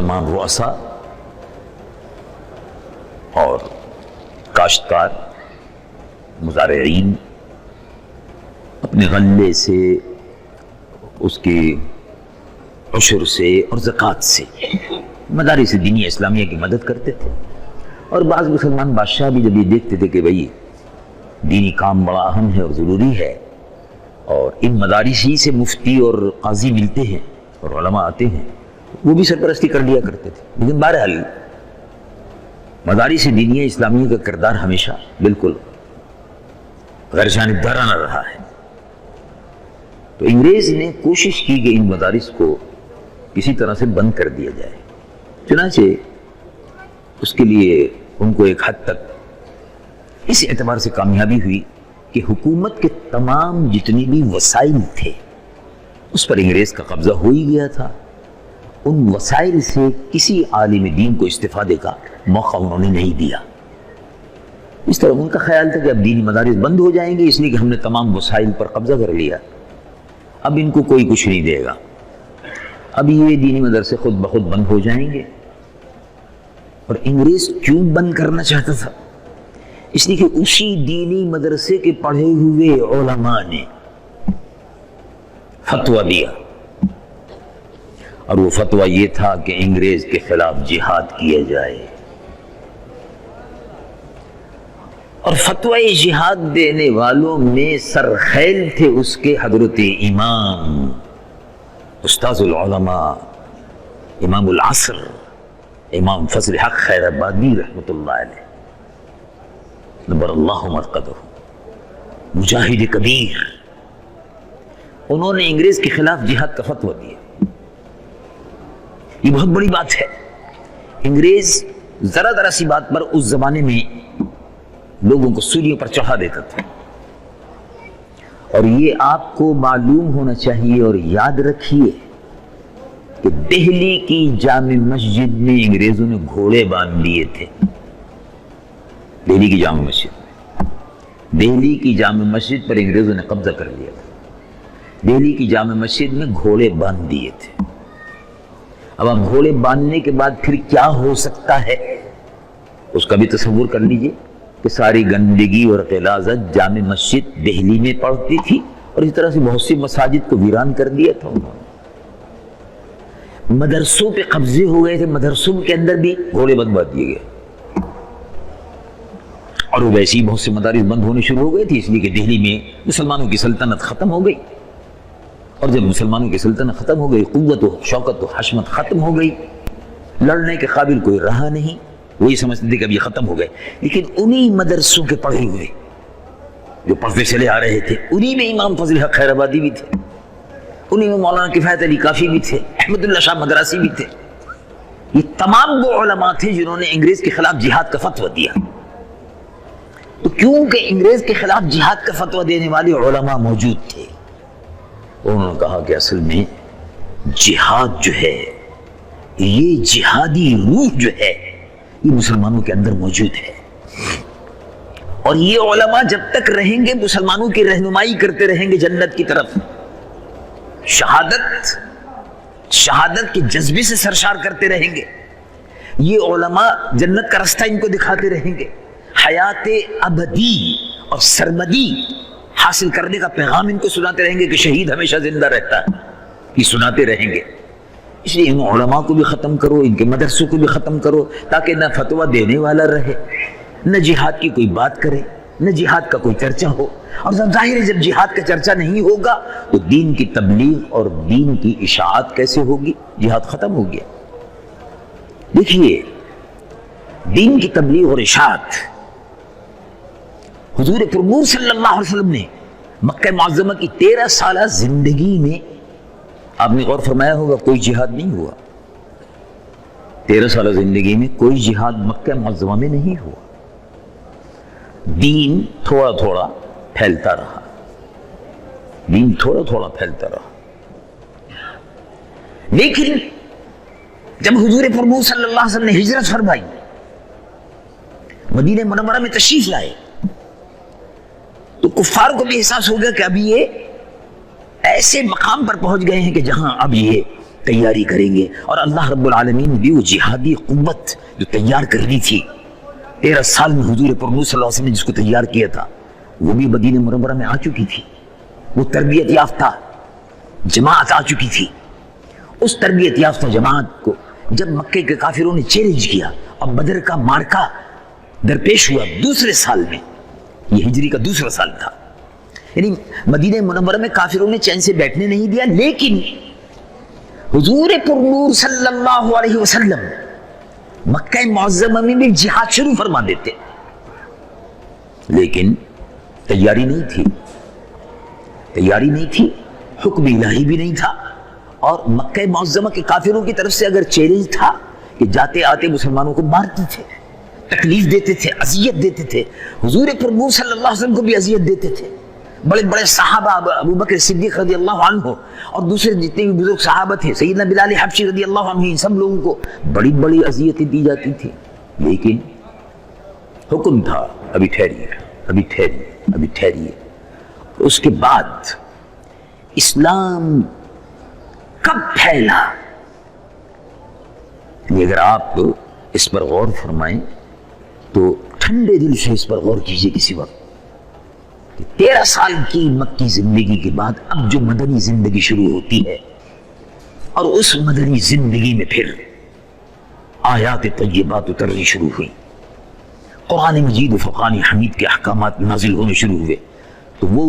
مسلمان رؤسا اور کاشتکار مزارعین اپنے غلے سے، اس کے عشر سے اور زکوٰۃ سے مدارس دینی اسلامیہ کی مدد کرتے تھے۔ اور بعض مسلمان بادشاہ بھی جب یہ دیکھتے تھے کہ بھئی دینی کام بڑا اہم ہے اور ضروری ہے، اور ان مدارس ہی سے مفتی اور قاضی ملتے ہیں اور علماء آتے ہیں، وہ بھی سرپرستی کر لیا کرتے تھے۔ لیکن بہرحال مدارس دینی اسلامیہ کا کردار ہمیشہ بالکل غیر جانبدارانہ رہا ہے۔ تو انگریز نے کوشش کی کہ ان مدارس کو کسی طرح سے بند کر دیا جائے، چنانچہ اس کے لیے ان کو ایک حد تک اس اعتبار سے کامیابی ہوئی کہ حکومت کے تمام جتنی بھی وسائل تھے اس پر انگریز کا قبضہ ہو ہی گیا تھا۔ ان وسائل سے کسی عالم دین کو استفادے کا موقع انہوں نے نہیں دیا۔ اس طرح ان کا خیال تھا کہ اب دینی مدارس بند ہو جائیں گے، اس لیے کہ ہم نے تمام وسائل پر قبضہ کر لیا، اب ان کو کوئی کچھ نہیں دے گا، اب یہ دینی مدرسے خود بخود بند ہو جائیں گے۔ اور انگریز کیوں بند کرنا چاہتا تھا؟ اس لیے کہ اسی دینی مدرسے کے پڑھے ہوئے علماء نے فتویٰ دیا، اور وہ فتویٰ یہ تھا کہ انگریز کے خلاف جہاد کیا جائے۔ اور فتویٰ جہاد دینے والوں میں سرخیل تھے اس کے حضرت امام استاذ العلماء امام العصر امام فضل حق خیر آبادی رحمۃ اللہ علیہ، نبر اللہ مرقدہ، مجاہد کبیر۔ انہوں نے انگریز کے خلاف جہاد کا فتویٰ دیا۔ یہ بہت بڑی بات ہے۔ انگریز ذرا ذرا سی بات پر اس زمانے میں لوگوں کو سولیوں پر چڑھا دیتا تھا، اور یہ آپ کو معلوم ہونا چاہیے اور یاد رکھیے کہ دہلی کی جامع مسجد میں انگریزوں نے گھوڑے باندھ دیے تھے۔ دہلی کی جامع مسجد پر انگریزوں نے قبضہ کر لیا تھا۔ دہلی کی جامع مسجد میں گھوڑے باندھ دیے تھے۔ اب آپ گھوڑے باندھنے کے بعد پھر کیا ہو سکتا ہے اس کا بھی تصور کر لیجئے کہ ساری گندگی اور غلاظت جامع مسجد دہلی میں پڑتی تھی، اور اس طرح سے بہت سی مساجد کو ویران کر دیا تھا انہوں نے۔ مدرسوں پہ قبضے ہو گئے تھے، مدرسوں کے اندر بھی گھوڑے بندوا دیے گئے، اور وہ ویسے ہی بہت سے مدارس بند ہونے شروع ہو گئے تھے، اس لیے کہ دہلی میں مسلمانوں کی سلطنت ختم ہو گئی۔ اور جب مسلمانوں کی سلطنت ختم ہو گئی، قوت و شوکت و حشمت ختم ہو گئی، لڑنے کے قابل کوئی رہا نہیں، وہی سمجھتے تھے کہ اب یہ ختم ہو گئے۔ لیکن انہی مدرسوں کے پڑھے ہوئے جو پڑھتے چلے آ رہے تھے، انہی میں امام فضل حق خیر آبادی بھی تھے، انہی میں مولانا کفایت علی کافی بھی تھے، احمد اللہ شاہ مدراسی بھی تھے۔ یہ تمام وہ علماء تھے جنہوں نے انگریز کے خلاف جہاد کا فتویٰ دیا۔ تو کیونکہ انگریز کے خلاف جہاد کا فتویٰ دینے والے علماء موجود تھے، انہوں نے کہا کہ اصل میں جہاد جو ہے، یہ جہادی روح جو ہے، یہ مسلمانوں کے اندر موجود ہے، اور یہ علماء جب تک رہیں گے مسلمانوں کی رہنمائی کرتے رہیں گے جنت کی طرف، شہادت کے جذبے سے سرشار کرتے رہیں گے۔ یہ علماء جنت کا رستہ ان کو دکھاتے رہیں گے، حیات ابدی اور سرمدی حاصل کرنے کا پیغام ان کو سناتے رہیں گے کہ شہید ہمیشہ زندہ رہتا ہے، یہ سناتے رہیں گے۔ اس لیے ان علماء کو بھی ختم کرو، ان کے مدرسوں کو بھی ختم کرو، تاکہ نہ فتویٰ دینے والا رہے، نہ جہاد کی کوئی بات کرے، نہ جہاد کا کوئی چرچا ہو۔ اور ظاہر ہے جب جہاد کا چرچا نہیں ہوگا تو دین کی تبلیغ اور دین کی اشاعت کیسے ہوگی؟ جہاد ختم ہو گیا۔ دیکھیے، دین کی تبلیغ اور اشاعت حضور پرنور صلی اللہ علیہ وسلم نے مکہ معظمہ کی 13 سالہ زندگی میں، آپ نے غور فرمایا ہوگا، کوئی جہاد نہیں ہوا۔ 13 سالہ زندگی میں کوئی جہاد مکہ معظمہ میں نہیں ہوا۔ دین تھوڑا تھوڑا پھیلتا رہا، دین تھوڑا تھوڑا پھیلتا رہا۔ لیکن جب حضور پرنور صلی اللہ علیہ وسلم نے ہجرت فرمائی، مدینہ منورہ میں تشریف لائے، تو کفار کو بھی احساس ہو گیا کہ ابھی یہ ایسے مقام پر پہنچ گئے ہیں کہ جہاں اب یہ تیاری کریں گے. اور اللہ رب العالمین نے بھی وہ جہادی قوت جو تیار کرنی تھی 13 سال میں حضور پر نور صلی اللہ علیہ وسلم نے جس کو تیار کیا تھا وہ بھی مدینہ منورہ میں آ چکی تھی. وہ تربیت یافتہ جماعت آ چکی تھی. اس تربیت یافتہ جماعت کو جب مکے کے کافروں نے چیلنج کیا اور بدر کا مارکا درپیش ہوا دوسرے سال میں، یہ ہجری کا دوسرا سال تھا، یعنی مدینہ منورہ میں کافروں نے چین سے بیٹھنے نہیں دیا، لیکن حضور پر نور صلی اللہ علیہ وسلم مکہ معظمہ میں بھی جہاد شروع فرما دیتے، لیکن تیاری نہیں تھی، حکم الہی بھی نہیں تھا. اور مکہ معظمہ کے کافروں کی طرف سے اگر چیلنج تھا کہ جاتے آتے مسلمانوں کو مارتے تھے، تکلیف دیتے تھے، اذیت دیتے تھے، حضور پر نور صلی اللہ علیہ وسلم کو بھی اذیت دیتے تھے. بڑے بڑے صحابہ ابو بکر صدیق رضی اللہ عنہ اور دوسرے جتنے بھی بزرگ صحابہ تھے، سیدنا بلال حبشی رضی اللہ عنہ، ان سب لوگوں کو بڑی بڑی اذیتیں دی جاتی تھی. لیکن حکم تھا ابھی ٹھہریے. اس کے بعد اسلام کب پھیلا؟ اگر آپ اس پر غور فرمائیں تو ٹھنڈے دل سے اس پر غور کیجئے کسی وقت کہ 13 سال کی مکی زندگی کے بعد اب جو مدنی زندگی شروع ہوتی ہے، اور اس مدنی زندگی میں پھر آیات طیبات اترنی شروع ہوئی، قرآن مجید و فرقان حمید کے احکامات نازل ہونے شروع ہوئے، تو وہ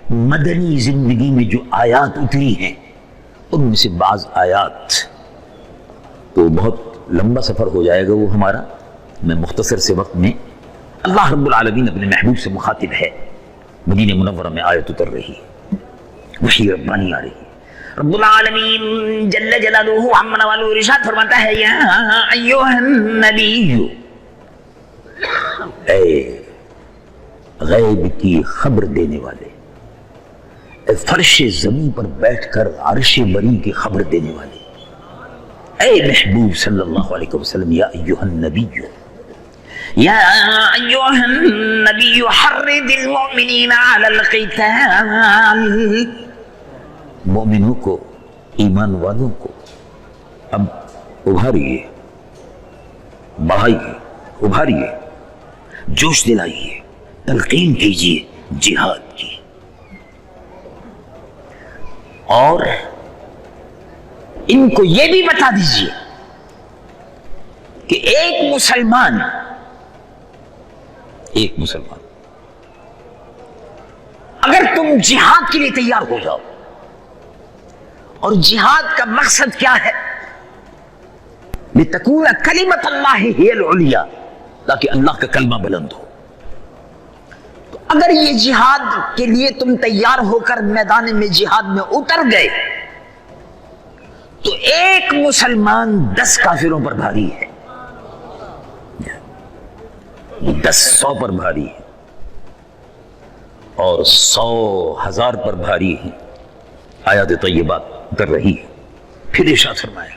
مدنی زندگی میں جو آیات اتری ہیں ان میں سے بعض آیات، تو بہت لمبا سفر ہو جائے گا وہ ہمارا، میں مختصر سے وقت میں، اللہ رب العالمین اپنے محبوب سے مخاطب ہے. مدینہ منورہ میں آیت اتر رہی ہے، وحی ربانی آ رہی ہے. رب العالمین جل جلالہ عمن والو ارشاد فرماتا ہے، یا ایھا النبی، اے غیب کی خبر دینے والے، اے فرش زمین پر بیٹھ کر عرش بری کی خبر دینے والے، اے محبوب صلی اللہ علیہ وسلم، یا ایھا النبی، یا ایھا النبی حرض المؤمنین علی القتال، مومنوں کو، ایمان والوں کو اب ابھاریے، بڑھائیے، ابھاریے، جوش دلائیے، تلقین کیجیے جہاد کی. اور ان کو یہ بھی بتا دیجیے کہ ایک مسلمان اگر تم جہاد کے لیے تیار ہو جاؤ، اور جہاد کا مقصد کیا ہے؟ لتکون کلمۃ اللہ ہی العلیٰ، تاکہ اللہ کا کلمہ بلند ہو. تو اگر یہ جہاد کے لیے تم تیار ہو کر میدان میں جہاد میں اتر گئے تو ایک مسلمان 10 کافروں پر بھاری ہے، 10 100 پر بھاری ہے، اور 100,000 پر بھاری ہے. آیات طیبات اتر رہی ہے. پھر ارشاد فرمایا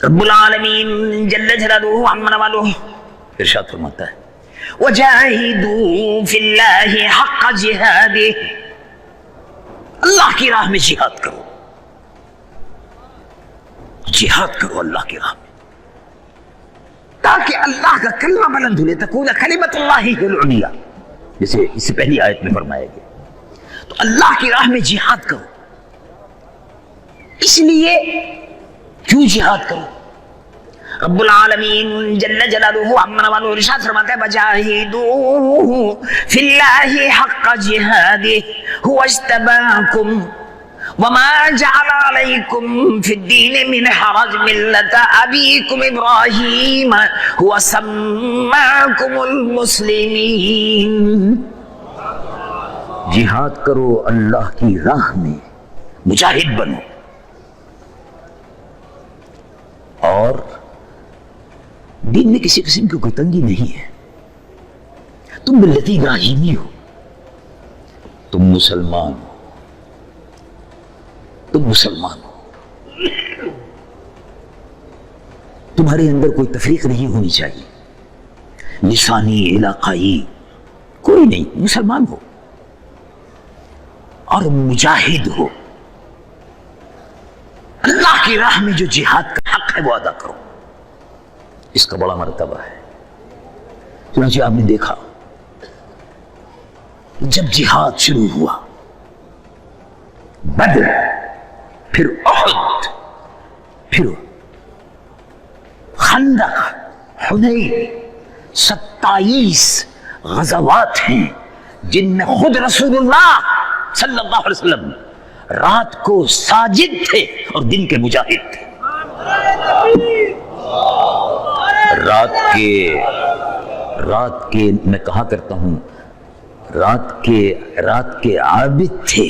رب العالمین جل جلالہ عمن والہ ارشاد فرماتا ہے، وجاہدوا فی اللہ حق جہادہ، اللہ کی راہ میں جہاد کرو، جہاد کرو اللہ کی راہ میں، تاکہ اللہ کا کلمہ بلند ہو، لتکون کلمۃ اللہ ہی العلیٰ، جیسے اس سے پہلی آیت میں فرمایا گیا. تو اللہ کی راہ میں جہاد کرو. اس لیے کیوں جہاد کرو؟ رب العالمین جل جلالہ عمن والہ ارشاد فرماتا ہے، وجاہدوا فی اللہ حق جہادہ هو اجتباکم وما جعل علیکم فی الدین من حرج ملۃ ابیکم ابراہیم هو سماکم المسلمین. جہاد کرو اللہ کی راہ میں، مجاہد بنو، اور دین میں کسی قسم کی کوئی تنگی نہیں ہے. تم ملت ابراہیمی ہو، تم مسلمان ہو، تمہارے اندر کوئی تفریق نہیں ہونی چاہیے، لسانی، علاقائی، کوئی نہیں، مسلمان ہو اور مجاہد ہو. کی راہ میں جو جہاد کا حق ہے وہ ادا کرو، اس کا بڑا مرتبہ ہے۔ چنانچہ آپ نے دیکھا جب جہاد شروع ہوا، بدر، پھر احد، پھر خندق، حنین، 27 غزوات ہیں جن میں خود رسول اللہ صلی اللہ علیہ وسلم رات کو ساجد تھے اور دن کے مجاہد تھے۔ رات کے میں کہا کرتا ہوں رات کے عابد تھے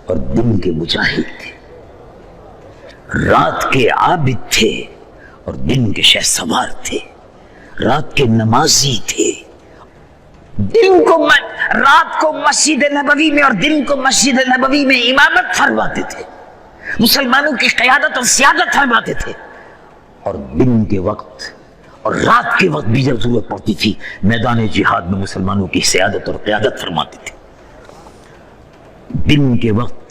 اور دن کے مجاہد تھے، رات کے عابد تھے اور دن کے شہ سوار تھے، رات کے نمازی تھے، رات کو مسجد نبوی میں اور دن کو مسجد نبوی میں امامت فرماتے تھے، مسلمانوں کی قیادت اور سیادت فرماتے تھے، اور دن کے وقت اور رات کے وقت بھی جب ضرورت پڑتی تھی میدان جہاد میں مسلمانوں کی سیادت اور قیادت فرماتے تھے۔ دن کے وقت،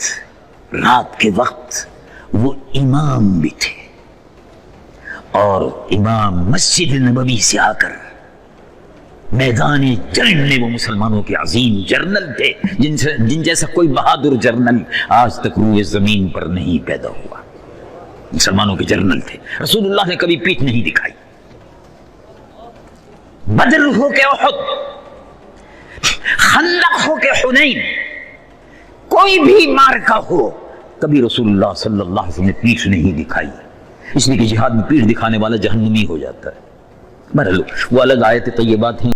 رات کے وقت وہ امام بھی تھے، اور امام مسجد نبوی سے آ کر میدان جنگ میں وہ مسلمانوں کے عظیم جرنل تھے، جن جیسا کوئی بہادر جرنل آج تک روئے زمین پر نہیں پیدا ہوا۔ مسلمانوں کے جرنل تھے، رسول اللہ نے کبھی پیٹھ نہیں دکھائی۔ بدر ہو کے احد، خندق ہو کے حنین، کوئی بھی مارکا ہو، کبھی رسول اللہ صلی اللہ علیہ وسلم نے پیٹھ نہیں دکھائی، اس لیے کہ جہاد میں پیٹھ دکھانے والا جہنمی ہو جاتا ہے۔ بہرحال وہ الگ آیت طیبات ہیں۔